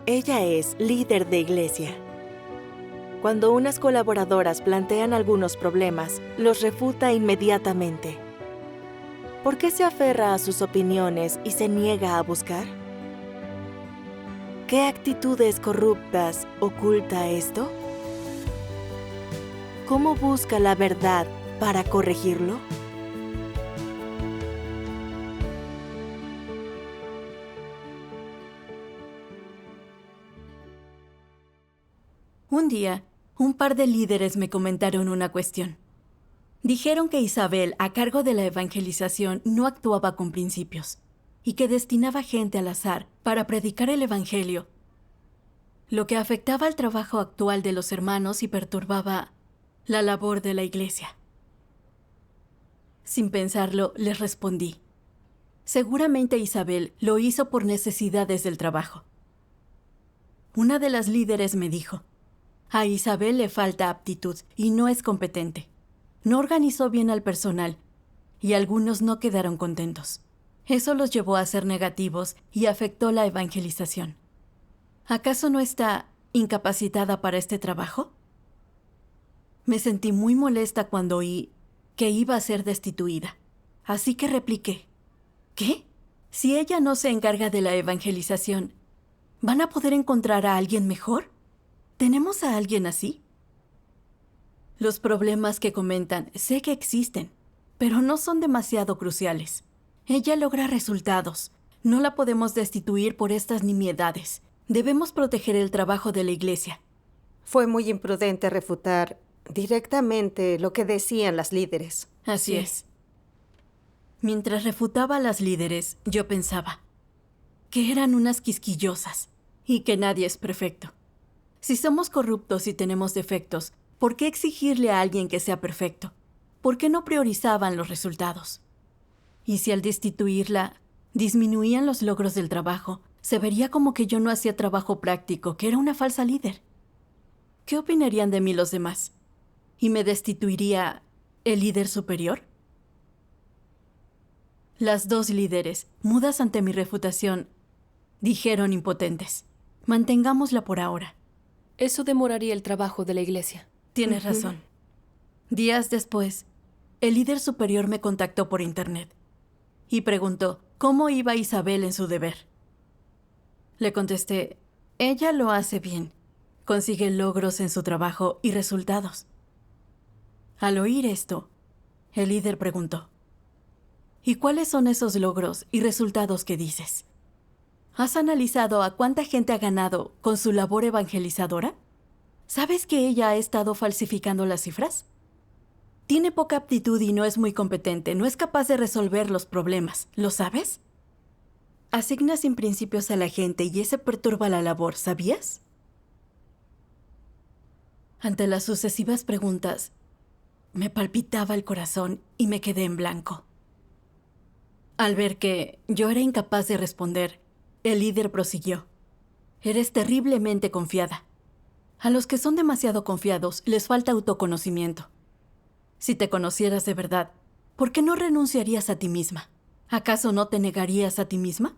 Ella es líder de iglesia. Cuando unas colaboradoras plantean algunos problemas, los refuta inmediatamente. ¿Por qué se aferra a sus opiniones y se niega a buscar? ¿Qué actitudes corruptas oculta esto? ¿Cómo busca la verdad para corregirlo? Un día, un par de líderes me comentaron una cuestión. Dijeron que Isabel, a cargo de la evangelización, no actuaba con principios y que destinaba gente al azar para predicar el evangelio, lo que afectaba al trabajo actual de los hermanos y perturbaba la labor de la iglesia. Sin pensarlo, les respondí. Seguramente Isabel lo hizo por necesidades del trabajo. Una de las líderes me dijo, a Isabel le falta aptitud y no es competente. No organizó bien al personal y algunos no quedaron contentos. Eso los llevó a ser negativos y afectó la evangelización. ¿Acaso no está incapacitada para este trabajo? Me sentí muy molesta cuando oí que iba a ser destituida. Así que repliqué, ¿qué? Si ella no se encarga de la evangelización, ¿van a poder encontrar a alguien mejor? ¿Tenemos a alguien así? Los problemas que comentan sé que existen, pero no son demasiado cruciales. Ella logra resultados. No la podemos destituir por estas nimiedades. Debemos proteger el trabajo de la iglesia. Fue muy imprudente refutar directamente lo que decían las líderes. Así es. Mientras refutaba a las líderes, yo pensaba que eran unas quisquillosas y que nadie es perfecto. Si somos corruptos y tenemos defectos, ¿por qué exigirle a alguien que sea perfecto? ¿Por qué no priorizaban los resultados? Y si al destituirla disminuían los logros del trabajo, se vería como que yo no hacía trabajo práctico, que era una falsa líder. ¿Qué opinarían de mí los demás? ¿Y me destituiría el líder superior? Las dos líderes, mudas ante mi refutación, dijeron impotentes. Mantengámosla por ahora. Eso demoraría el trabajo de la iglesia. Tienes razón. Días después, el líder superior me contactó por internet y preguntó cómo iba Isabel en su deber. Le contesté, ella lo hace bien, consigue logros en su trabajo y resultados. Al oír esto, el líder preguntó, ¿y cuáles son esos logros y resultados que dices? ¿Has analizado a cuánta gente ha ganado con su labor evangelizadora? ¿Sabes que ella ha estado falsificando las cifras? Tiene poca aptitud y no es muy competente, no es capaz de resolver los problemas, ¿lo sabes? Asigna sin principios a la gente y ese perturba la labor, ¿sabías? Ante las sucesivas preguntas, me palpitaba el corazón y me quedé en blanco. Al ver que yo era incapaz de responder, el líder prosiguió. Eres terriblemente confiada. A los que son demasiado confiados les falta autoconocimiento. Si te conocieras de verdad, ¿por qué no renunciarías a ti misma? ¿Acaso no te negarías a ti misma?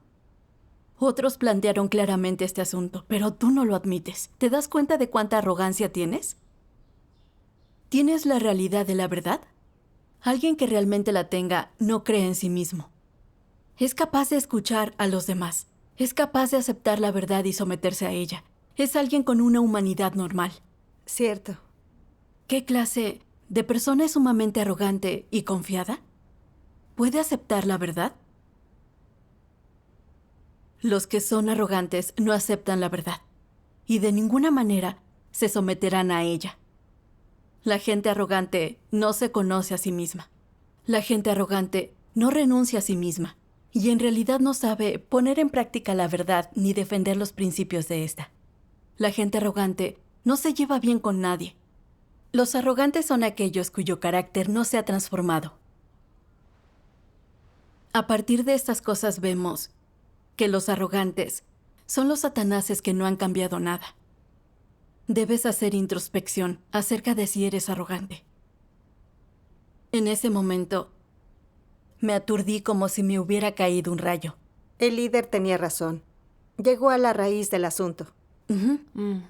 Otros plantearon claramente este asunto, pero tú no lo admites. ¿Te das cuenta de cuánta arrogancia tienes? ¿Tienes la realidad de la verdad? Alguien que realmente la tenga no cree en sí mismo. Es capaz de escuchar a los demás. Es capaz de aceptar la verdad y someterse a ella. Es alguien con una humanidad normal. Cierto. ¿Qué clase de persona es sumamente arrogante y confiada? ¿Puede aceptar la verdad? Los que son arrogantes no aceptan la verdad y de ninguna manera se someterán a ella. La gente arrogante no se conoce a sí misma. La gente arrogante no renuncia a sí misma y en realidad no sabe poner en práctica la verdad ni defender los principios de esta. La gente arrogante no se lleva bien con nadie. Los arrogantes son aquellos cuyo carácter no se ha transformado. A partir de estas cosas vemos que los arrogantes son los satanáses que no han cambiado nada. Debes hacer introspección acerca de si eres arrogante. En ese momento, me aturdí como si me hubiera caído un rayo. El líder tenía razón. Llegó a la raíz del asunto. Ujú. Mm.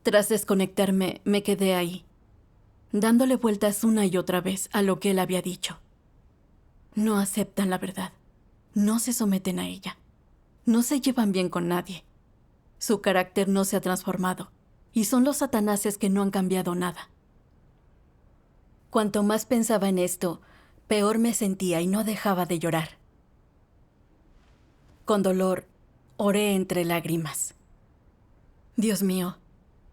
Tras desconectarme, me quedé ahí, dándole vueltas una y otra vez a lo que él había dicho. No aceptan la verdad, no se someten a ella, no se llevan bien con nadie. Su carácter no se ha transformado, y son los satanases que no han cambiado nada. Cuanto más pensaba en esto, peor me sentía y no dejaba de llorar. Con dolor, oré entre lágrimas. Dios mío,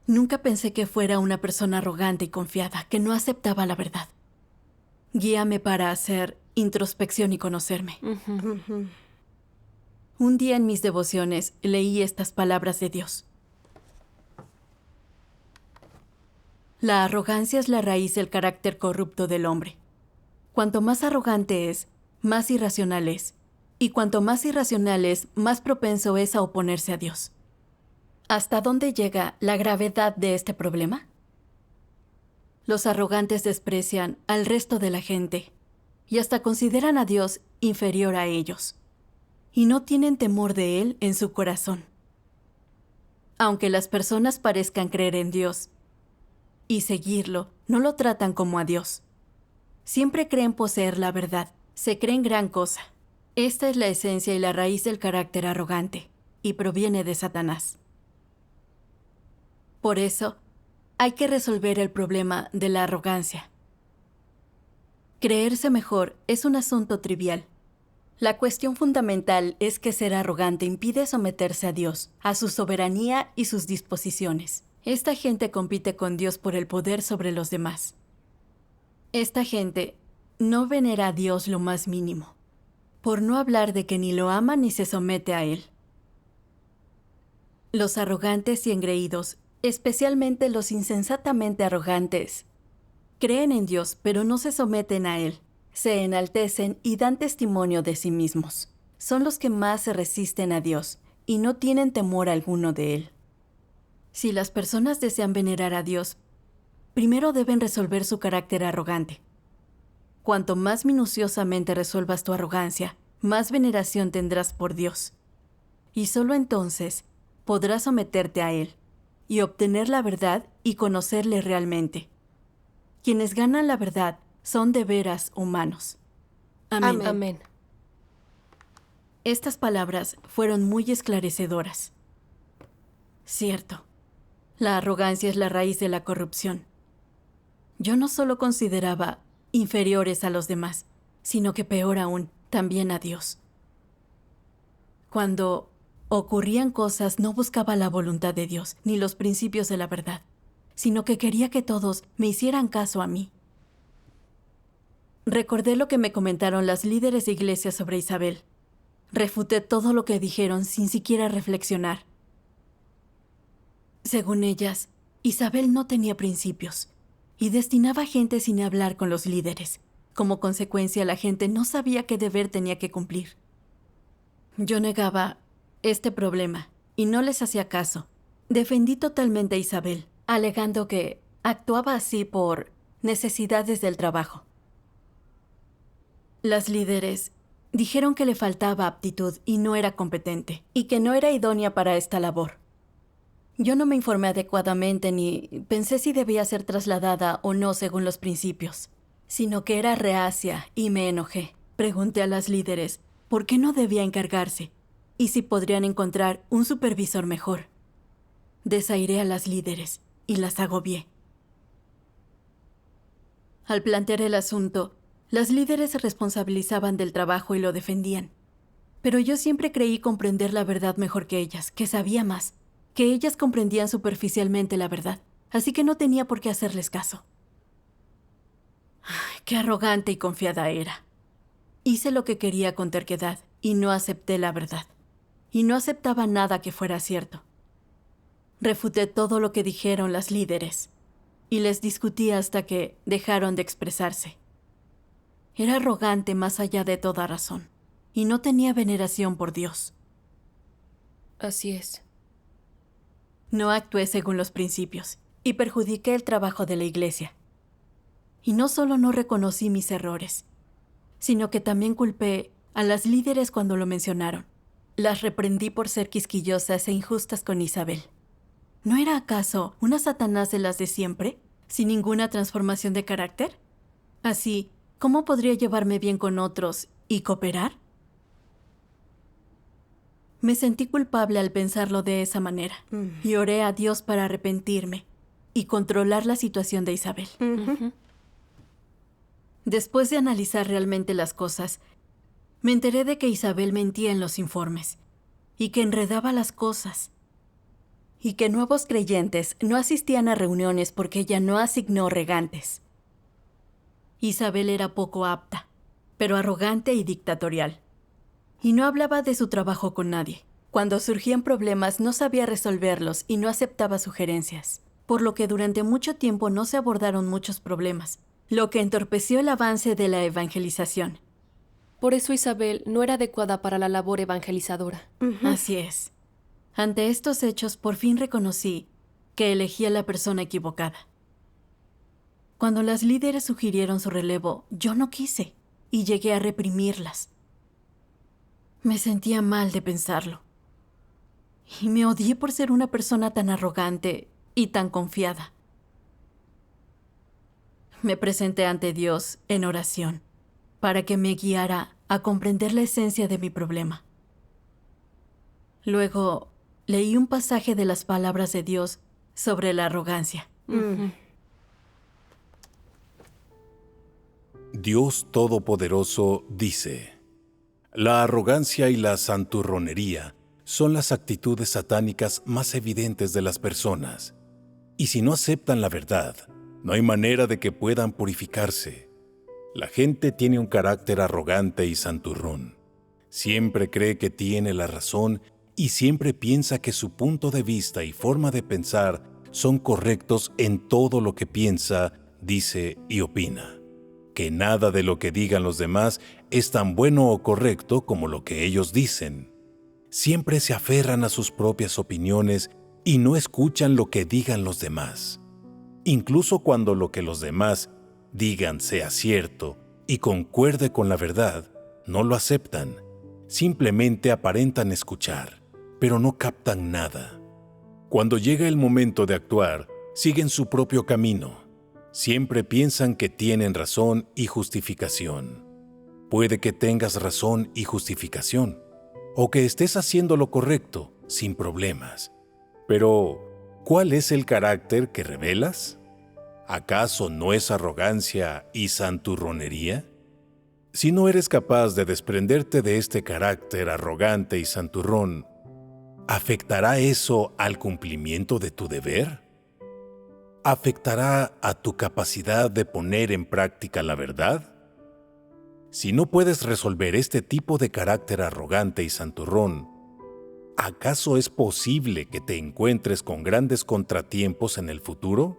nunca pensé que fuera una persona arrogante y confiada, que no aceptaba la verdad. Guíame para hacer introspección y conocerme. Ujú. Un día en mis devociones leí estas palabras de Dios. La arrogancia es la raíz del carácter corrupto del hombre. Cuanto más arrogante es, más irracional es. Y cuanto más irracional es, más propenso es a oponerse a Dios. ¿Hasta dónde llega la gravedad de este problema? Los arrogantes desprecian al resto de la gente y hasta consideran a Dios inferior a ellos. Y no tienen temor de Él en su corazón. Aunque las personas parezcan creer en Dios y seguirlo, no lo tratan como a Dios. Siempre creen poseer la verdad, se creen gran cosa. Esta es la esencia y la raíz del carácter arrogante, y proviene de Satanás. Por eso, hay que resolver el problema de la arrogancia. Creerse mejor es un asunto trivial. La cuestión fundamental es que ser arrogante impide someterse a Dios, a su soberanía y sus disposiciones. Esta gente compite con Dios por el poder sobre los demás. Esta gente no venera a Dios lo más mínimo, por no hablar de que ni lo ama ni se somete a Él. Los arrogantes y engreídos, especialmente los insensatamente arrogantes, creen en Dios, pero no se someten a Él. Se enaltecen y dan testimonio de sí mismos. Son los que más se resisten a Dios y no tienen temor alguno de Él. Si las personas desean venerar a Dios, primero deben resolver su carácter arrogante. Cuanto más minuciosamente resuelvas tu arrogancia, más veneración tendrás por Dios. Y solo entonces podrás someterte a Él y obtener la verdad y conocerle realmente. Quienes ganan la verdad son de veras humanos. Amén. Amén. Amén. Estas palabras fueron muy esclarecedoras. Cierto, la arrogancia es la raíz de la corrupción. Yo no solo consideraba inferiores a los demás, sino que peor aún, también a Dios. Cuando ocurrían cosas, no buscaba la voluntad de Dios ni los principios de la verdad, sino que quería que todos me hicieran caso a mí. Recordé lo que me comentaron las líderes de iglesia sobre Isabel. Refuté todo lo que dijeron sin siquiera reflexionar. Según ellas, Isabel no tenía principios y destinaba gente sin hablar con los líderes. Como consecuencia, la gente no sabía qué deber tenía que cumplir. Yo negaba este problema y no les hacía caso. Defendí totalmente a Isabel, alegando que actuaba así por necesidades del trabajo. Las líderes dijeron que le faltaba aptitud y no era competente, y que no era idónea para esta labor. Yo no me informé adecuadamente ni pensé si debía ser trasladada o no según los principios, sino que era reacia y me enojé. Pregunté a las líderes por qué no debía encargarse y si podrían encontrar un supervisor mejor. Desairé a las líderes y las agobié. Al plantear el asunto, las líderes se responsabilizaban del trabajo y lo defendían. Pero yo siempre creí comprender la verdad mejor que ellas, que sabía más, que ellas comprendían superficialmente la verdad, así que no tenía por qué hacerles caso. Ay, qué arrogante y confiada era. Hice lo que quería con terquedad y no acepté la verdad. Y no aceptaba nada que fuera cierto. Refuté todo lo que dijeron las líderes y les discutí hasta que dejaron de expresarse. Era arrogante más allá de toda razón, y no tenía veneración por Dios. Así es. No actué según los principios, y perjudiqué el trabajo de la iglesia. Y no solo no reconocí mis errores, sino que también culpé a las líderes cuando lo mencionaron. Las reprendí por ser quisquillosas e injustas con Isabel. ¿No era acaso una Satanás de las de siempre, sin ninguna transformación de carácter? Así, ¿cómo podría llevarme bien con otros y cooperar? Me sentí culpable al pensarlo de esa manera, y oré a Dios para arrepentirme y controlar la situación de Isabel. Después de analizar realmente las cosas, me enteré de que Isabel mentía en los informes, y que enredaba las cosas, y que nuevos creyentes no asistían a reuniones porque ella no asignó regantes. Isabel era poco apta, pero arrogante y dictatorial, y no hablaba de su trabajo con nadie. Cuando surgían problemas no sabía resolverlos y no aceptaba sugerencias, por lo que durante mucho tiempo no se abordaron muchos problemas, lo que entorpeció el avance de la evangelización. Por eso Isabel no era adecuada para la labor evangelizadora. Así es. Ante estos hechos, por fin reconocí que elegí a la persona equivocada. Cuando las líderes sugirieron su relevo, yo no quise y llegué a reprimirlas. Me sentía mal de pensarlo. Y me odié por ser una persona tan arrogante y tan confiada. Me presenté ante Dios en oración para que me guiara a comprender la esencia de mi problema. Luego, leí un pasaje de las palabras de Dios sobre la arrogancia. Dios Todopoderoso dice: la arrogancia y la santurronería son las actitudes satánicas más evidentes de las personas, y si no aceptan la verdad, no hay manera de que puedan purificarse. La gente tiene un carácter arrogante y santurrón. Siempre cree que tiene la razón y siempre piensa que su punto de vista y forma de pensar son correctos en todo lo que piensa, dice y opina. Que nada de lo que digan los demás es tan bueno o correcto como lo que ellos dicen. Siempre se aferran a sus propias opiniones y no escuchan lo que digan los demás. Incluso cuando lo que los demás digan sea cierto y concuerde con la verdad, no lo aceptan. Simplemente aparentan escuchar, pero no captan nada. Cuando llega el momento de actuar, siguen su propio camino. Siempre piensan que tienen razón y justificación. Puede que tengas razón y justificación, o que estés haciendo lo correcto, sin problemas. Pero, ¿cuál es el carácter que revelas? ¿Acaso no es arrogancia y santurronería? Si no eres capaz de desprenderte de este carácter arrogante y santurrón, ¿afectará eso al cumplimiento de tu deber? ¿Afectará a tu capacidad de poner en práctica la verdad? Si no puedes resolver este tipo de carácter arrogante y santurrón, ¿acaso es posible que te encuentres con grandes contratiempos en el futuro?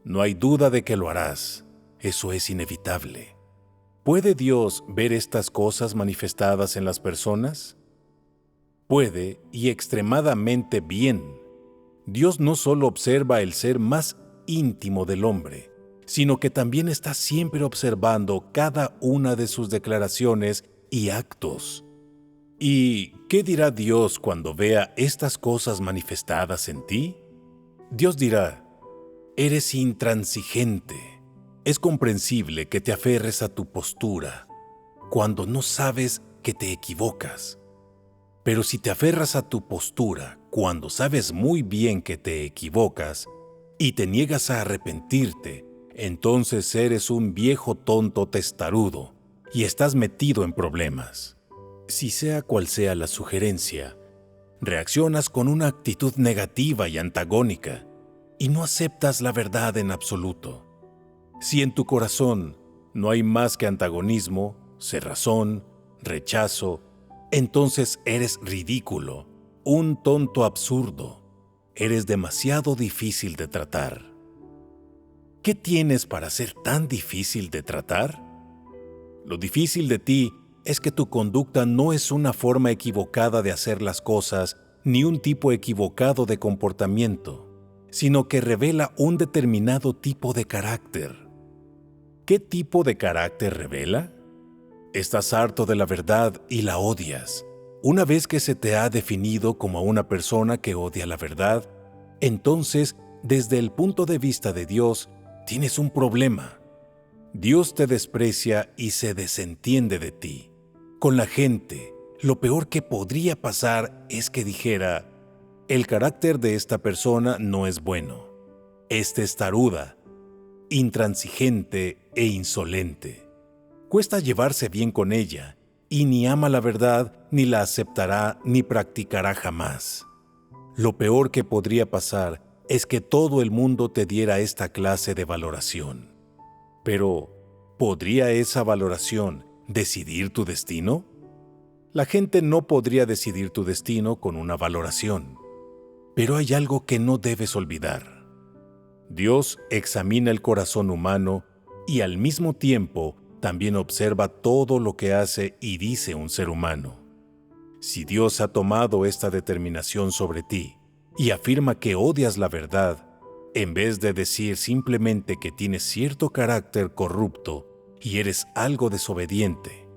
No hay duda de que lo harás. Eso es inevitable. ¿Puede Dios ver estas cosas manifestadas en las personas? Puede, y extremadamente bien. Dios no solo observa el ser más íntimo del hombre, sino que también está siempre observando cada una de sus declaraciones y actos. ¿Y qué dirá Dios cuando vea estas cosas manifestadas en ti? Dios dirá: eres intransigente. Es comprensible que te aferres a tu postura cuando no sabes que te equivocas. Pero si te aferras a tu postura cuando sabes muy bien que te equivocas y te niegas a arrepentirte, entonces eres un viejo tonto testarudo y estás metido en problemas. Si sea cual sea la sugerencia, reaccionas con una actitud negativa y antagónica y no aceptas la verdad en absoluto. Si en tu corazón no hay más que antagonismo, cerrazón, rechazo, entonces eres ridículo, un tonto absurdo. Eres demasiado difícil de tratar. ¿Qué tienes para ser tan difícil de tratar? Lo difícil de ti es que tu conducta no es una forma equivocada de hacer las cosas ni un tipo equivocado de comportamiento, sino que revela un determinado tipo de carácter. ¿Qué tipo de carácter revela? Estás harto de la verdad y la odias. Una vez que se te ha definido como una persona que odia la verdad, entonces, desde el punto de vista de Dios, tienes un problema. Dios te desprecia y se desentiende de ti. Con la gente, lo peor que podría pasar es que dijera: el carácter de esta persona no es bueno. Es testaruda, intransigente e insolente. Cuesta llevarse bien con ella, y ni ama la verdad, ni la aceptará, ni practicará jamás. Lo peor que podría pasar es que todo el mundo te diera esta clase de valoración. Pero, ¿podría esa valoración decidir tu destino? La gente no podría decidir tu destino con una valoración. Pero hay algo que no debes olvidar. Dios examina el corazón humano y al mismo tiempo también observa todo lo que hace y dice un ser humano. Si Dios ha tomado esta determinación sobre ti y afirma que odias la verdad, en vez de decir simplemente que tienes cierto carácter corrupto y eres algo desobediente,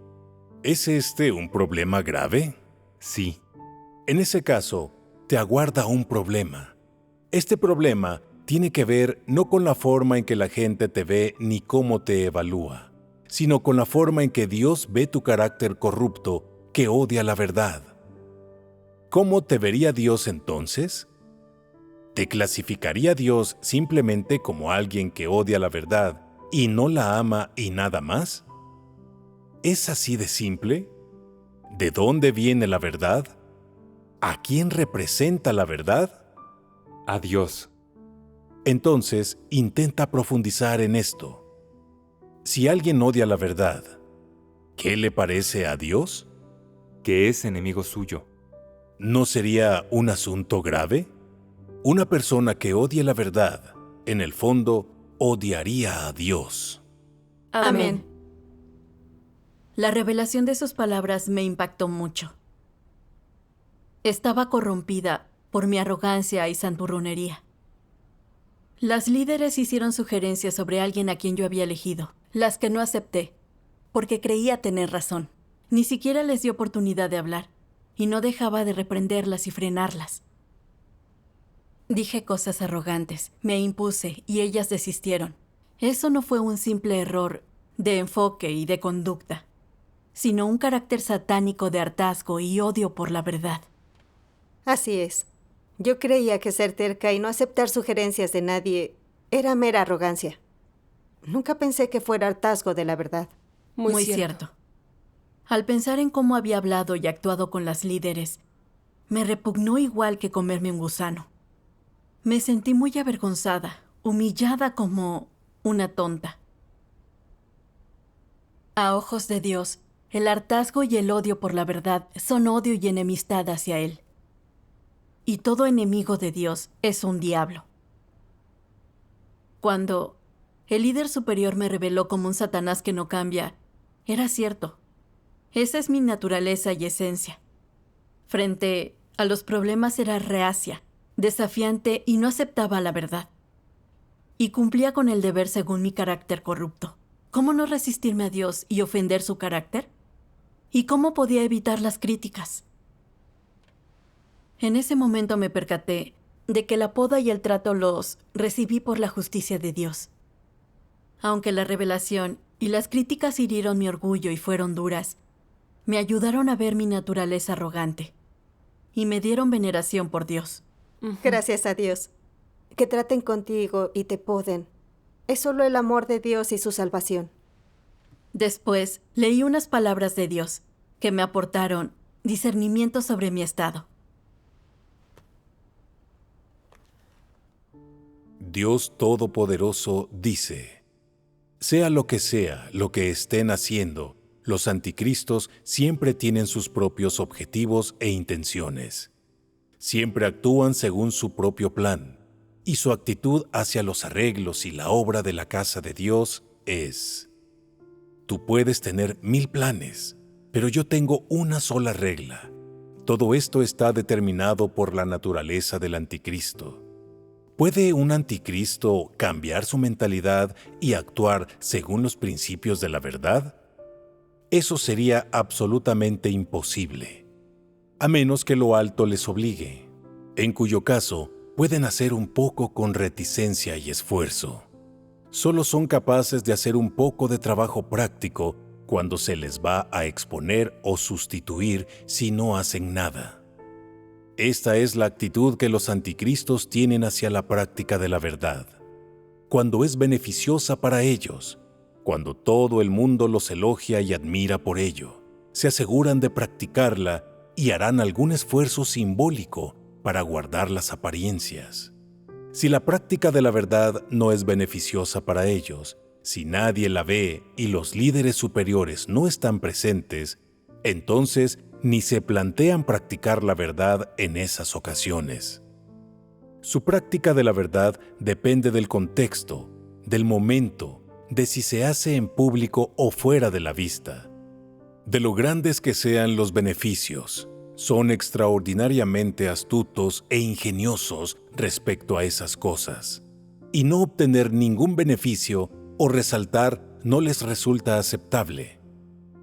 ¿es este un problema grave? Sí. En ese caso, te aguarda un problema. Este problema tiene que ver no con la forma en que la gente te ve ni cómo te evalúa, sino con la forma en que Dios ve tu carácter corrupto que odia la verdad. ¿Cómo te vería Dios entonces? ¿Te clasificaría Dios simplemente como alguien que odia la verdad y no la ama y nada más? ¿Es así de simple? ¿De dónde viene la verdad? ¿A quién representa la verdad? A Dios. Entonces, intenta profundizar en esto. Si alguien odia la verdad, ¿qué le parece a Dios? Que es enemigo suyo. ¿No sería un asunto grave? Una persona que odie la verdad, en el fondo, odiaría a Dios. Amén. La revelación de sus palabras me impactó mucho. Estaba corrompida por mi arrogancia y santurronería. Las líderes hicieron sugerencias sobre alguien a quien yo había elegido, las que no acepté, porque creía tener razón. Ni siquiera les di oportunidad de hablar, y no dejaba de reprenderlas y frenarlas. Dije cosas arrogantes, me impuse, y ellas desistieron. Eso no fue un simple error de enfoque y de conducta, sino un carácter satánico de hartazgo y odio por la verdad. Así es. Yo creía que ser terca y no aceptar sugerencias de nadie era mera arrogancia. Nunca pensé que fuera hartazgo de la verdad. Muy cierto. Al pensar en cómo había hablado y actuado con las líderes, me repugnó igual que comerme un gusano. Me sentí muy avergonzada, humillada como una tonta. A ojos de Dios, el hartazgo y el odio por la verdad son odio y enemistad hacia Él. Y todo enemigo de Dios es un diablo. Cuando el líder superior me reveló como un Satanás que no cambia, era cierto. Esa es mi naturaleza y esencia. Frente a los problemas era reacia, desafiante y no aceptaba la verdad. Y cumplía con el deber según mi carácter corrupto. ¿Cómo no resistirme a Dios y ofender su carácter? ¿Y cómo podía evitar las críticas? En ese momento me percaté de que la poda y el trato los recibí por la justicia de Dios. Aunque la revelación y las críticas hirieron mi orgullo y fueron duras, me ayudaron a ver mi naturaleza arrogante y me dieron veneración por Dios. Gracias a Dios. Que traten contigo y te poden. Es solo el amor de Dios y su salvación. Después leí unas palabras de Dios que me aportaron discernimiento sobre mi estado. Dios Todopoderoso dice: sea lo que estén haciendo, los anticristos siempre tienen sus propios objetivos e intenciones. Siempre actúan según su propio plan, y su actitud hacia los arreglos y la obra de la casa de Dios es: tú puedes tener 1000 planes, pero yo tengo una sola regla. Todo esto está determinado por la naturaleza del anticristo. ¿Puede un anticristo cambiar su mentalidad y actuar según los principios de la verdad? Eso sería absolutamente imposible, a menos que lo alto les obligue, en cuyo caso pueden hacer un poco con reticencia y esfuerzo. Solo son capaces de hacer un poco de trabajo práctico cuando se les va a exponer o sustituir si no hacen nada. Esta es la actitud que los anticristos tienen hacia la práctica de la verdad. Cuando es beneficiosa para ellos, cuando todo el mundo los elogia y admira por ello, se aseguran de practicarla y harán algún esfuerzo simbólico para guardar las apariencias. Si la práctica de la verdad no es beneficiosa para ellos, si nadie la ve y los líderes superiores no están presentes, entonces ni se plantean practicar la verdad en esas ocasiones. Su práctica de la verdad depende del contexto, del momento, de si se hace en público o fuera de la vista. De lo grandes que sean los beneficios, son extraordinariamente astutos e ingeniosos respecto a esas cosas. Y no obtener ningún beneficio o resaltar no les resulta aceptable.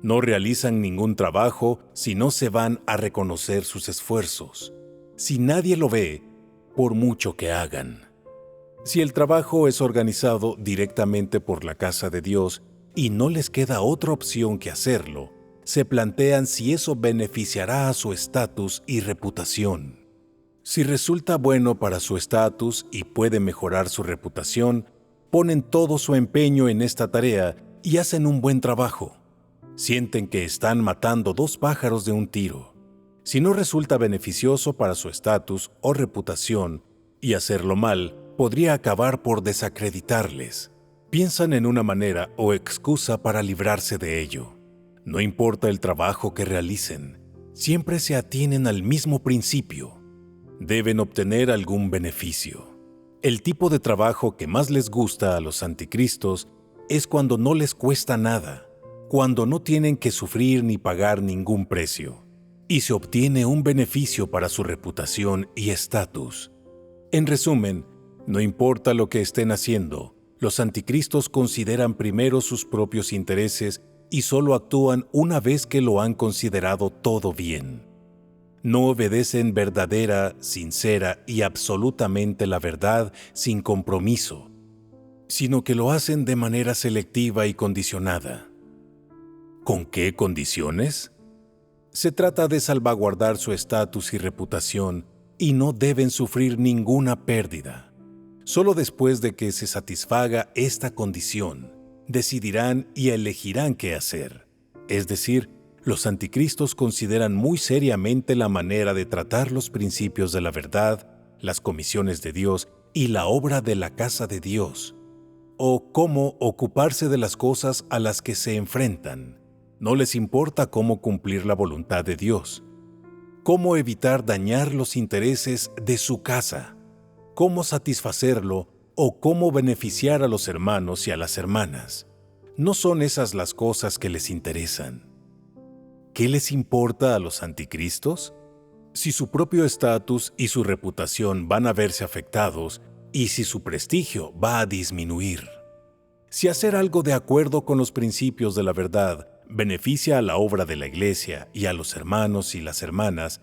No realizan ningún trabajo si no se van a reconocer sus esfuerzos. Si nadie lo ve, por mucho que hagan. Si el trabajo es organizado directamente por la casa de Dios y no les queda otra opción que hacerlo, se plantean si eso beneficiará a su estatus y reputación. Si resulta bueno para su estatus y puede mejorar su reputación, ponen todo su empeño en esta tarea y hacen un buen trabajo. Sienten que están matando 2 pájaros de un tiro. Si no resulta beneficioso para su estatus o reputación, y hacerlo mal podría acabar por desacreditarles, piensan en una manera o excusa para librarse de ello. No importa el trabajo que realicen, siempre se atienen al mismo principio. Deben obtener algún beneficio. El tipo de trabajo que más les gusta a los anticristos es cuando no les cuesta nada, cuando no tienen que sufrir ni pagar ningún precio, y se obtiene un beneficio para su reputación y estatus. En resumen, no importa lo que estén haciendo, los anticristos consideran primero sus propios intereses y solo actúan una vez que lo han considerado todo bien. No obedecen verdadera, sincera y absolutamente la verdad sin compromiso, sino que lo hacen de manera selectiva y condicionada. ¿Con qué condiciones? Se trata de salvaguardar su estatus y reputación y no deben sufrir ninguna pérdida. Solo después de que se satisfaga esta condición, decidirán y elegirán qué hacer. Es decir, los anticristos consideran muy seriamente la manera de tratar los principios de la verdad, las comisiones de Dios y la obra de la casa de Dios, o cómo ocuparse de las cosas a las que se enfrentan. No les importa cómo cumplir la voluntad de Dios, cómo evitar dañar los intereses de su casa, cómo satisfacerlo o cómo beneficiar a los hermanos y a las hermanas. No son esas las cosas que les interesan. ¿Qué les importa a los anticristos? Si su propio estatus y su reputación van a verse afectados y si su prestigio va a disminuir. Si hacer algo de acuerdo con los principios de la verdad beneficia a la obra de la Iglesia y a los hermanos y las hermanas,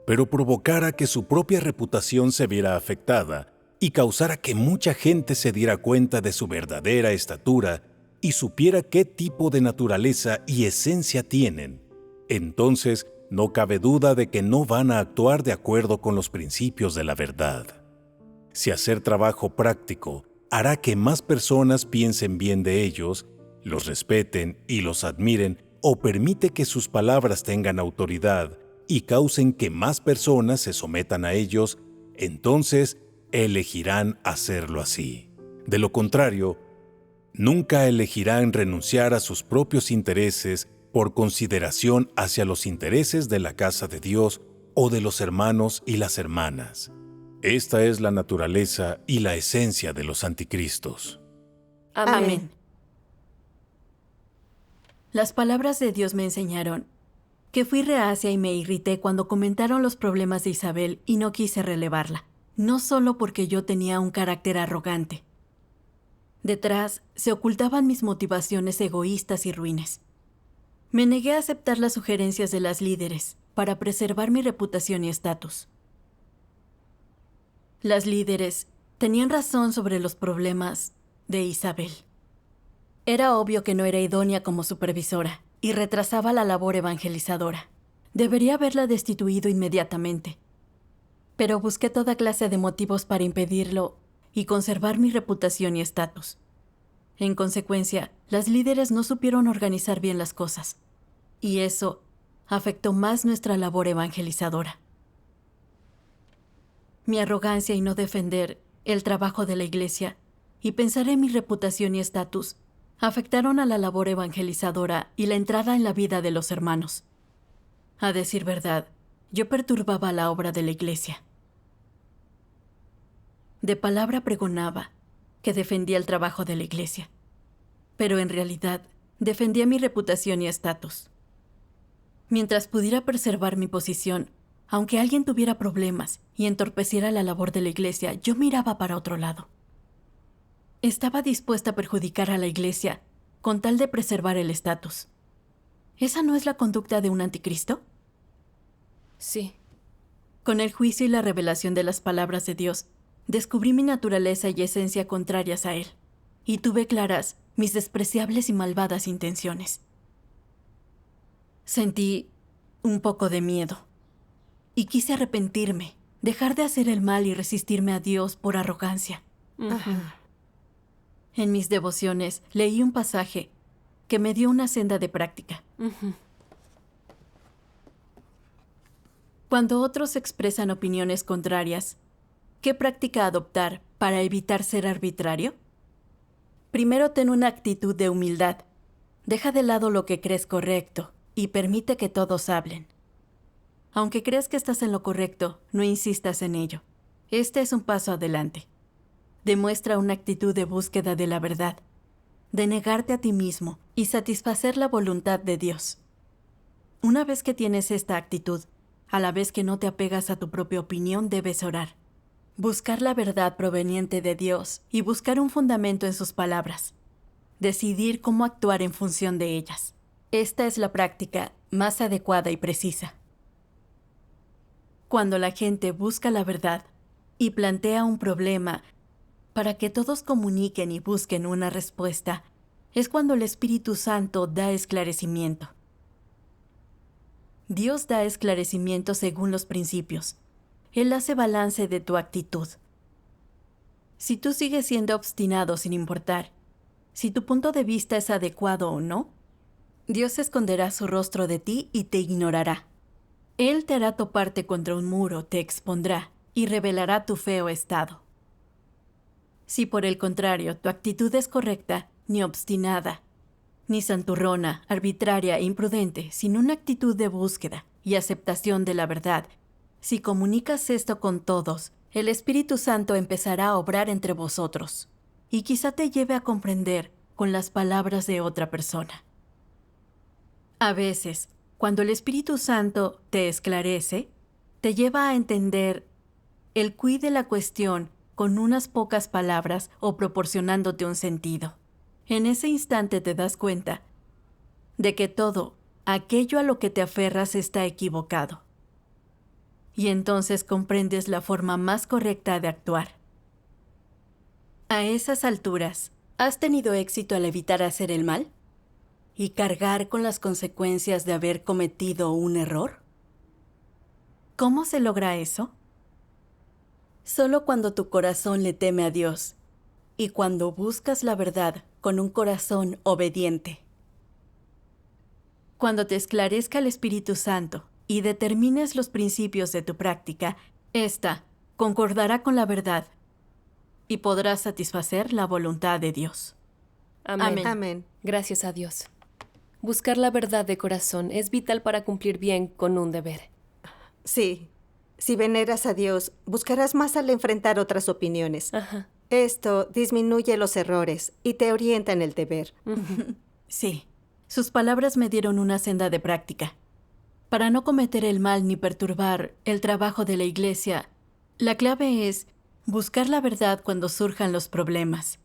pero provocara que su propia reputación se viera afectada y causara que mucha gente se diera cuenta de su verdadera estatura y supiera qué tipo de naturaleza y esencia tienen, entonces no cabe duda de que no van a actuar de acuerdo con los principios de la verdad. Si hacer trabajo práctico hará que más personas piensen bien de ellos, los respeten y los admiren, o permite que sus palabras tengan autoridad y causen que más personas se sometan a ellos, entonces elegirán hacerlo así. De lo contrario, nunca elegirán renunciar a sus propios intereses por consideración hacia los intereses de la casa de Dios o de los hermanos y las hermanas. Esta es la naturaleza y la esencia de los anticristos. Amén. Las palabras de Dios me enseñaron que fui reacia y me irrité cuando comentaron los problemas de Isabel y no quise relevarla, no solo porque yo tenía un carácter arrogante. Detrás se ocultaban mis motivaciones egoístas y ruines. Me negué a aceptar las sugerencias de las líderes para preservar mi reputación y estatus. Las líderes tenían razón sobre los problemas de Isabel. Era obvio que no era idónea como supervisora y retrasaba la labor evangelizadora. Debería haberla destituido inmediatamente. Pero busqué toda clase de motivos para impedirlo y conservar mi reputación y estatus. En consecuencia, las líderes no supieron organizar bien las cosas, y eso afectó más nuestra labor evangelizadora. Mi arrogancia y no defender el trabajo de la iglesia y pensar en mi reputación y estatus afectaron a la labor evangelizadora y la entrada en la vida de los hermanos. A decir verdad, yo perturbaba la obra de la iglesia. De palabra pregonaba que defendía el trabajo de la iglesia, pero en realidad defendía mi reputación y estatus. Mientras pudiera preservar mi posición, aunque alguien tuviera problemas y entorpeciera la labor de la iglesia, yo miraba para otro lado. Estaba dispuesta a perjudicar a la iglesia con tal de preservar el estatus. ¿Esa no es la conducta de un anticristo? Sí. Con el juicio y la revelación de las palabras de Dios, descubrí mi naturaleza y esencia contrarias a Él, y tuve claras mis despreciables y malvadas intenciones. Sentí un poco de miedo, y quise arrepentirme, dejar de hacer el mal y resistirme a Dios por arrogancia. En mis devociones leí un pasaje que me dio una senda de práctica. Cuando otros expresan opiniones contrarias, ¿qué práctica adoptar para evitar ser arbitrario? Primero, ten una actitud de humildad. Deja de lado lo que crees correcto y permite que todos hablen. Aunque creas que estás en lo correcto, no insistas en ello. Este es un paso adelante. Demuestra una actitud de búsqueda de la verdad, de negarte a ti mismo y satisfacer la voluntad de Dios. Una vez que tienes esta actitud, a la vez que no te apegas a tu propia opinión, debes orar. Buscar la verdad proveniente de Dios y buscar un fundamento en sus palabras. Decidir cómo actuar en función de ellas. Esta es la práctica más adecuada y precisa. Cuando la gente busca la verdad y plantea un problema para que todos comuniquen y busquen una respuesta, es cuando el Espíritu Santo da esclarecimiento. Dios da esclarecimiento según los principios. Él hace balance de tu actitud. Si tú sigues siendo obstinado sin importar, si tu punto de vista es adecuado o no, Dios esconderá su rostro de ti y te ignorará. Él te hará toparte contra un muro, te expondrá y revelará tu feo estado. Si por el contrario tu actitud es correcta, ni obstinada, ni santurrona, arbitraria e imprudente, sino una actitud de búsqueda y aceptación de la verdad, si comunicas esto con todos, el Espíritu Santo empezará a obrar entre vosotros, y quizá te lleve a comprender con las palabras de otra persona. A veces, cuando el Espíritu Santo te esclarece, te lleva a entender el quid de la cuestión con unas pocas palabras o proporcionándote un sentido. En ese instante te das cuenta de que todo aquello a lo que te aferras está equivocado. Y entonces comprendes la forma más correcta de actuar. A esas alturas, ¿has tenido éxito al evitar hacer el mal? ¿Y cargar con las consecuencias de haber cometido un error? ¿Cómo se logra eso? Solo cuando tu corazón le teme a Dios y cuando buscas la verdad con un corazón obediente. Cuando te esclarezca el Espíritu Santo y determines los principios de tu práctica, ésta concordará con la verdad y podrás satisfacer la voluntad de Dios. Amén. Amén. Gracias a Dios. Buscar la verdad de corazón es vital para cumplir bien con un deber. Sí. Si veneras a Dios, buscarás más al enfrentar otras opiniones. Ajá. Esto disminuye los errores y te orienta en el deber. Sí, sus palabras me dieron una senda de práctica. Para no cometer el mal ni perturbar el trabajo de la iglesia, la clave es buscar la verdad cuando surjan los problemas,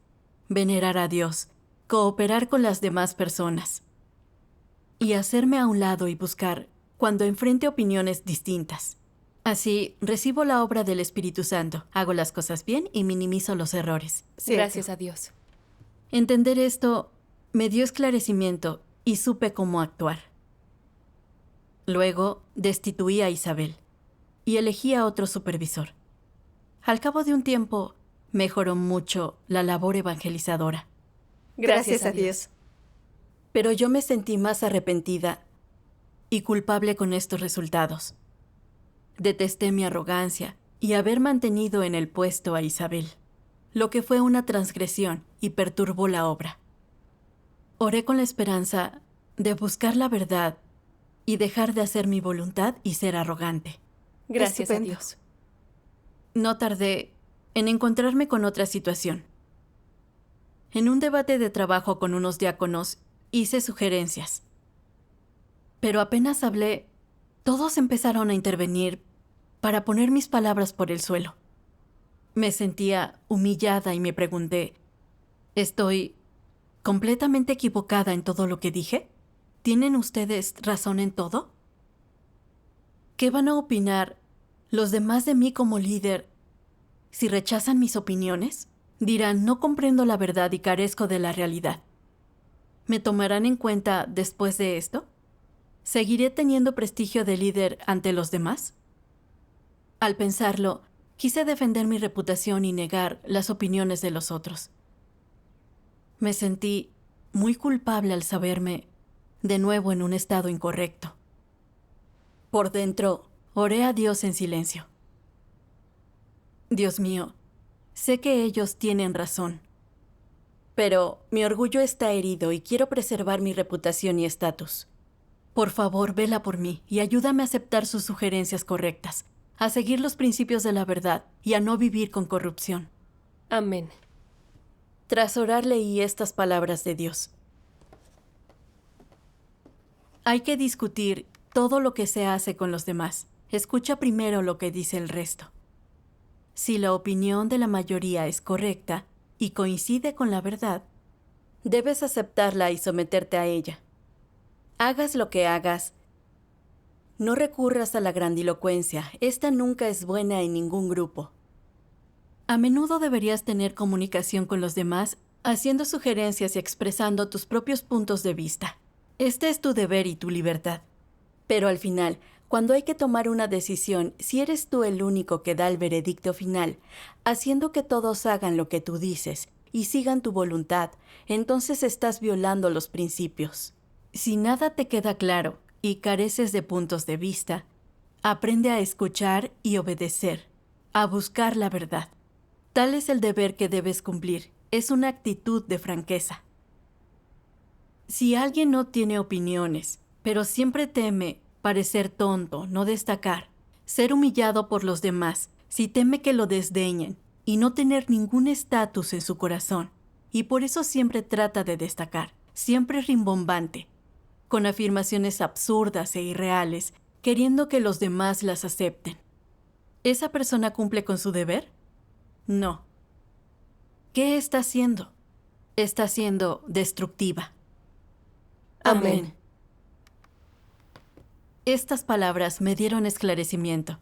venerar a Dios, cooperar con las demás personas y hacerme a un lado y buscar cuando enfrente opiniones distintas. Así, recibo la obra del Espíritu Santo, hago las cosas bien y minimizo los errores. Cierto. Gracias a Dios. Entender esto me dio esclarecimiento y supe cómo actuar. Luego, destituí a Isabel y elegí a otro supervisor. Al cabo de un tiempo, mejoró mucho la labor evangelizadora. Gracias a Dios. Pero yo me sentí más arrepentida y culpable con estos resultados. Detesté mi arrogancia y haber mantenido en el puesto a Isabel, lo que fue una transgresión y perturbó la obra. Oré con la esperanza de buscar la verdad y dejar de hacer mi voluntad y ser arrogante. Gracias a Estupendo. Dios. No tardé en encontrarme con otra situación. En un debate de trabajo con unos diáconos, hice sugerencias. Pero apenas hablé, todos empezaron a intervenir para poner mis palabras por el suelo. Me sentía humillada y me pregunté, ¿estoy completamente equivocada en todo lo que dije? ¿Tienen ustedes razón en todo? ¿Qué van a opinar los demás de mí como líder si rechazan mis opiniones? Dirán, no comprendo la verdad y carezco de la realidad. ¿Me tomarán en cuenta después de esto? ¿Seguiré teniendo prestigio de líder ante los demás? Al pensarlo, quise defender mi reputación y negar las opiniones de los otros. Me sentí muy culpable al saberme de nuevo en un estado incorrecto. Por dentro, oré a Dios en silencio. Dios mío, sé que ellos tienen razón, pero mi orgullo está herido y quiero preservar mi reputación y estatus. Por favor, vela por mí y ayúdame a aceptar sus sugerencias correctas, a seguir los principios de la verdad y a no vivir con corrupción. Amén. Tras orar leí estas palabras de Dios. Hay que discutir todo lo que se hace con los demás. Escucha primero lo que dice el resto. Si la opinión de la mayoría es correcta y coincide con la verdad, debes aceptarla y someterte a ella. Hagas lo que hagas, no recurras a la grandilocuencia. Esta nunca es buena en ningún grupo. A menudo deberías tener comunicación con los demás, haciendo sugerencias y expresando tus propios puntos de vista. Este es tu deber y tu libertad. Pero al final, cuando hay que tomar una decisión, si eres tú el único que da el veredicto final, haciendo que todos hagan lo que tú dices y sigan tu voluntad, entonces estás violando los principios. Si nada te queda claro y careces de puntos de vista, aprende a escuchar y obedecer, a buscar la verdad. Tal es el deber que debes cumplir. Es una actitud de franqueza. Si alguien no tiene opiniones, pero siempre teme parecer tonto, no destacar, ser humillado por los demás, si teme que lo desdeñen y no tener ningún estatus en su corazón, y por eso siempre trata de destacar, siempre rimbombante, con afirmaciones absurdas e irreales, queriendo que los demás las acepten. ¿Esa persona cumple con su deber? No. ¿Qué está haciendo? Está siendo destructiva. Amén. Estas palabras me dieron esclarecimiento.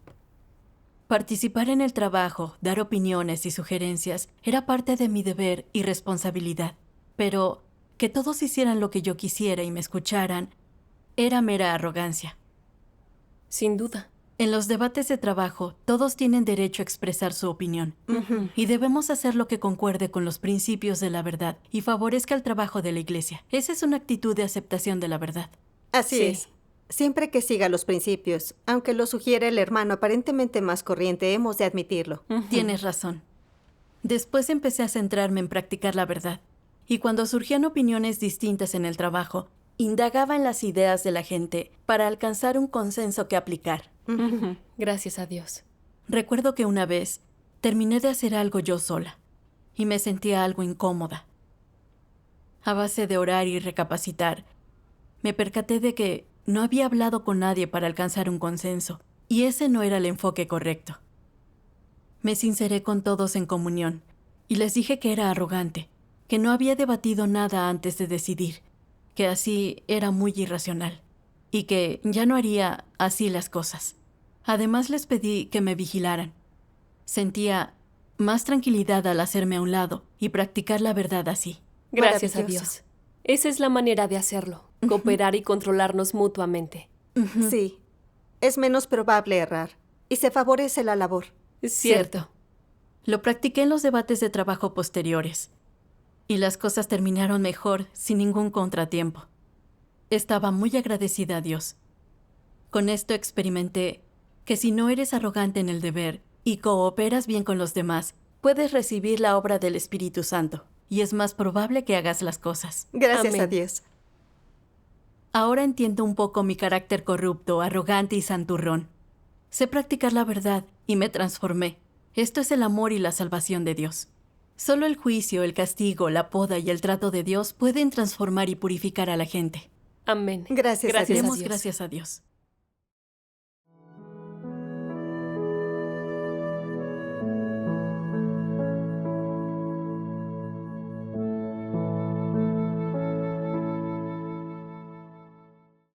Participar en el trabajo, dar opiniones y sugerencias era parte de mi deber y responsabilidad, pero que todos hicieran lo que yo quisiera y me escucharan era mera arrogancia. Sin duda. En los debates de trabajo, todos tienen derecho a expresar su opinión, y debemos hacer lo que concuerde con los principios de la verdad y favorezca el trabajo de la Iglesia. Esa es una actitud de aceptación de la verdad. Así Sí. es. Siempre que siga los principios, aunque lo sugiera el hermano aparentemente más corriente, hemos de admitirlo. Tienes razón. Después empecé a centrarme en practicar la verdad, y cuando surgían opiniones distintas en el trabajo, indagaba en las ideas de la gente para alcanzar un consenso que aplicar. Gracias a Dios. Recuerdo que una vez terminé de hacer algo yo sola y me sentía algo incómoda. A base de orar y recapacitar, me percaté de que no había hablado con nadie para alcanzar un consenso, y ese no era el enfoque correcto. Me sinceré con todos en comunión y les dije que era arrogante, que no había debatido nada antes de decidir, que así era muy irracional y que ya no haría así las cosas. Además les pedí que me vigilaran. Sentía más tranquilidad al hacerme a un lado y practicar la verdad así. Gracias a Maravilloso. Dios. Esa es la manera de hacerlo, cooperar y controlarnos mutuamente. Sí, es menos probable errar y se favorece la labor. Es cierto. Lo practiqué en los debates de trabajo posteriores y las cosas terminaron mejor sin ningún contratiempo. Estaba muy agradecida a Dios. Con esto experimenté que si no eres arrogante en el deber y cooperas bien con los demás, puedes recibir la obra del Espíritu Santo y es más probable que hagas las cosas. Gracias a Amén. Dios. Ahora entiendo un poco mi carácter corrupto, arrogante y santurrón. Sé practicar la verdad y me transformé. Esto es el amor y la salvación de Dios. Solo el juicio, el castigo, la poda y el trato de Dios pueden transformar y purificar a la gente. Amén. Gracias a Gracias Dios. Demos Dios. gracias a Dios.